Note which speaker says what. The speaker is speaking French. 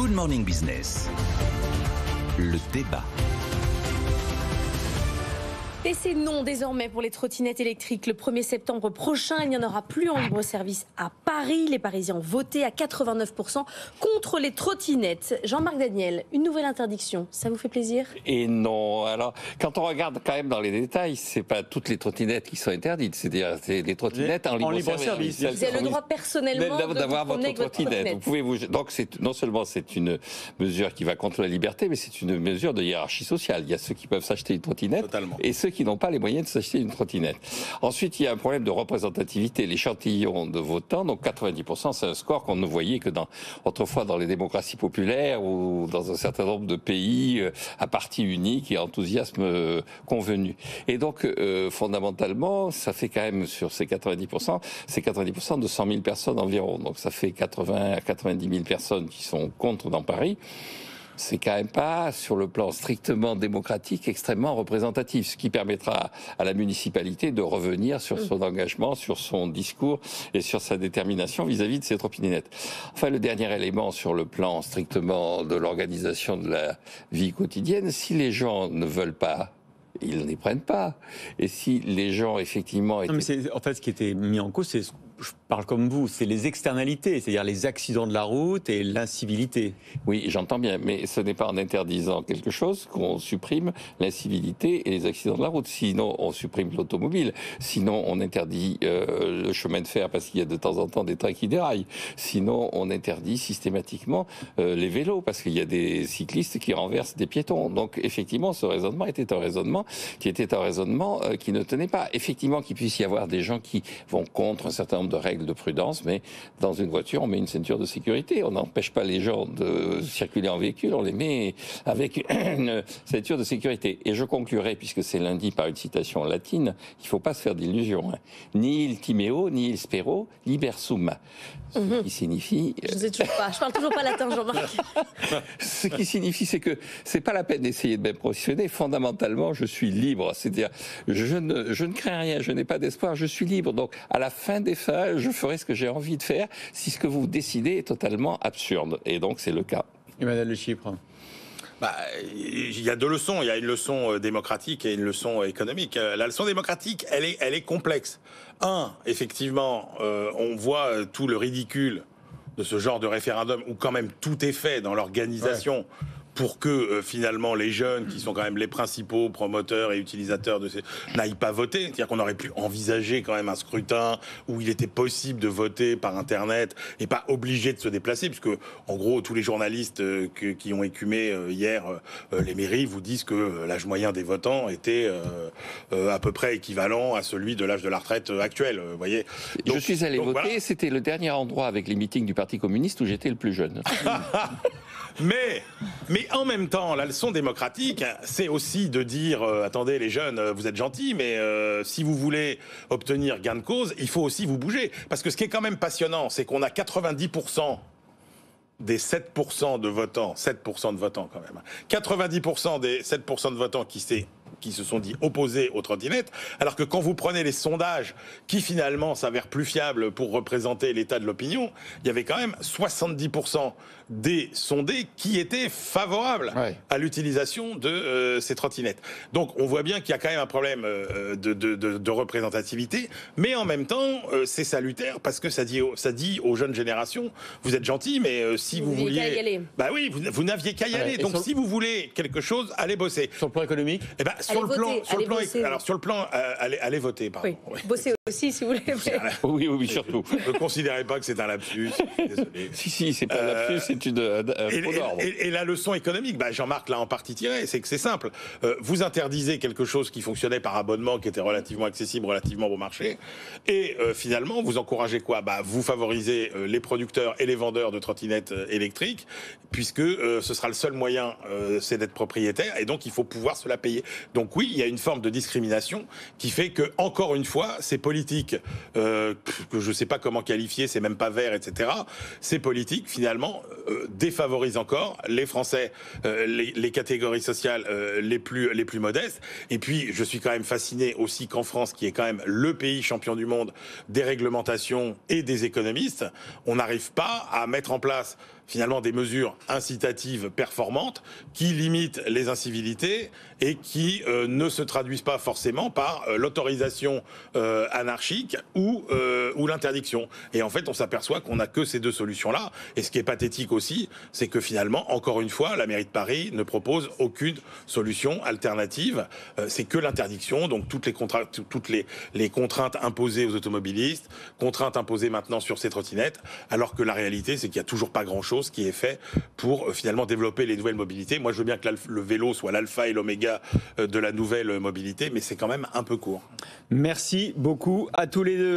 Speaker 1: Good Morning Business. Le débat.
Speaker 2: Et c'est non désormais pour les trottinettes électriques. Le 1er septembre prochain, il n'y en aura plus en libre-service à Paris. Les Parisiens ont voté à 89% contre les trottinettes. Jean-Marc Daniel, une nouvelle interdiction, ça vous fait plaisir?
Speaker 3: Et non. Alors, quand on regarde quand même dans les détails, c'est pas toutes les trottinettes qui sont interdites. C'est-à-dire, c'est des trottinettes en libre-service.
Speaker 2: Vous avez le droit personnellement
Speaker 3: d'avoir votre trottinette. Vous pouvez donc non seulement c'est une mesure qui va contre la liberté, mais c'est une mesure de hiérarchie sociale. Il y a ceux qui peuvent s'acheter une trottinette et ceux qui n'ont pas les moyens de s'acheter une trottinette. Ensuite, il y a un problème de représentativité. L'échantillon de votants, donc 90%, c'est un score qu'on ne voyait que autrefois dans les démocraties populaires ou dans un certain nombre de pays à parti unique et enthousiasme convenu. Et donc, fondamentalement, ça fait quand même sur ces 90%, c'est 90% de 100 000 personnes environ. Donc, ça fait 80 à 90 000 personnes qui sont contre dans Paris. C'est quand même pas, sur le plan strictement démocratique, extrêmement représentatif, ce qui permettra à la municipalité de revenir sur son engagement, sur son discours et sur sa détermination vis-à-vis de ces trottinettes. Enfin, le dernier élément sur le plan strictement de l'organisation de la vie quotidienne, si les gens ne veulent pas, ils ne les prennent pas. Et si les gens, effectivement...
Speaker 4: Non, mais en fait, ce qui était mis en cause, c'est, je parle comme vous, c'est les externalités, c'est-à-dire les accidents de la route et l'incivilité.
Speaker 3: Oui, j'entends bien, mais ce n'est pas en interdisant quelque chose qu'on supprime l'incivilité et les accidents de la route. Sinon, on supprime l'automobile. Sinon, on interdit le chemin de fer parce qu'il y a de temps en temps des trains qui déraillent. Sinon, on interdit systématiquement les vélos parce qu'il y a des cyclistes qui renversent des piétons. Donc, effectivement, ce raisonnement était un raisonnement qui ne tenait pas. Effectivement, qu'il puisse y avoir des gens qui vont contre un certain nombre de règles de prudence, mais dans une voiture, on met une ceinture de sécurité. On n'empêche pas les gens de circuler en véhicule, on les met avec une ceinture de sécurité. Et je conclurai, puisque c'est lundi, par une citation latine, il ne faut pas se faire d'illusions. Ni il timeo, ni il spero, liber sum. Ce qui signifie...
Speaker 2: Je ne sais toujours pas, je parle toujours pas latin, Jean-Marc.
Speaker 3: Ce qui signifie, c'est que c'est pas la peine d'essayer de m'impressionner. Fondamentalement, je suis libre. C'est-à-dire, je ne crains rien, je n'ai pas d'espoir, je suis libre. Donc, à la fin des fins, je ferai ce que j'ai envie de faire si ce que vous décidez est totalement absurde. Et donc, c'est le cas.
Speaker 4: Et Madame Le Chypre.
Speaker 5: Il y a deux leçons. Il y a une leçon démocratique et une leçon économique. La leçon démocratique, elle est complexe. Effectivement, on voit tout le ridicule de ce genre de référendum où quand même tout est fait dans l'organisation pour que finalement les jeunes, qui sont quand même les principaux promoteurs et utilisateurs de ces, n'aillent pas voter. C'est-à-dire qu'on aurait pu envisager quand même un scrutin où il était possible de voter par Internet et pas obligé de se déplacer, puisque en gros tous les journalistes qui ont écumé hier les mairies vous disent que l'âge moyen des votants était à peu près équivalent à celui de l'âge de la retraite actuel. Vous voyez.
Speaker 3: Je suis allé voter,
Speaker 5: voilà.
Speaker 3: C'était le dernier endroit avec les meetings du Parti communiste où j'étais le plus jeune.
Speaker 5: Mais en même temps, la leçon démocratique, c'est aussi de dire attendez les jeunes, vous êtes gentils, mais si vous voulez obtenir gain de cause, il faut aussi vous bouger. Parce que ce qui est quand même passionnant, c'est qu'on a 90% des 7% de votants, 7% de votants quand même, 90% des 7% de votants qui se sont dit opposés aux trottinettes, alors que quand vous prenez les sondages qui finalement s'avèrent plus fiables pour représenter l'état de l'opinion, il y avait quand même 70% des sondés qui étaient favorables à l'utilisation de ces trottinettes. Donc on voit bien qu'il y a quand même un problème de représentativité, mais en même temps c'est salutaire parce que ça dit aux jeunes générations, vous êtes gentils, mais si vous vouliez... Bah oui, vous n'aviez qu'à y aller. Donc si vous voulez quelque chose, allez bosser.
Speaker 4: Sur le plan économique,
Speaker 5: sur le plan, allez voter, pardon.
Speaker 2: Oui. Bosser aussi, si vous voulez.
Speaker 3: Oui, surtout.
Speaker 5: Ne considérez pas que c'est un lapsus. Désolé.
Speaker 3: Si, c'est pas un lapsus, c'est une
Speaker 5: et la leçon économique, Jean-Marc l'a en partie tirée, c'est que c'est simple. Vous interdisez quelque chose qui fonctionnait par abonnement, qui était relativement accessible, relativement bon marché, et finalement, vous encouragez quoi? Vous favorisez les producteurs et les vendeurs de trottinettes électriques, puisque ce sera le seul moyen, c'est d'être propriétaire, et donc il faut pouvoir se la payer. Donc oui, il y a une forme de discrimination qui fait que, encore une fois, ces politiques que je ne sais pas comment qualifier, c'est même pas vert, etc. Ces politiques, finalement, défavorise encore les Français, les catégories sociales les plus modestes. Et puis, je suis quand même fasciné aussi qu'en France, qui est quand même le pays champion du monde des réglementations et des économistes, on n'arrive pas à mettre en place finalement des mesures incitatives performantes qui limitent les incivilités et qui ne se traduisent pas forcément par l'autorisation anarchique ou l'interdiction. Et en fait, on s'aperçoit qu'on n'a que ces deux solutions-là. Et ce qui est pathétique aussi, c'est que finalement, encore une fois, la mairie de Paris ne propose aucune solution alternative. C'est que l'interdiction, donc toutes les contraintes imposées aux automobilistes, contraintes imposées maintenant sur ces trottinettes, alors que la réalité, c'est qu'il n'y a toujours pas grand-chose qui est fait pour finalement développer les nouvelles mobilités. Moi, je veux bien que le vélo soit l'alpha et l'oméga de la nouvelle mobilité, mais c'est quand même un peu court.
Speaker 4: Merci beaucoup à tous les deux.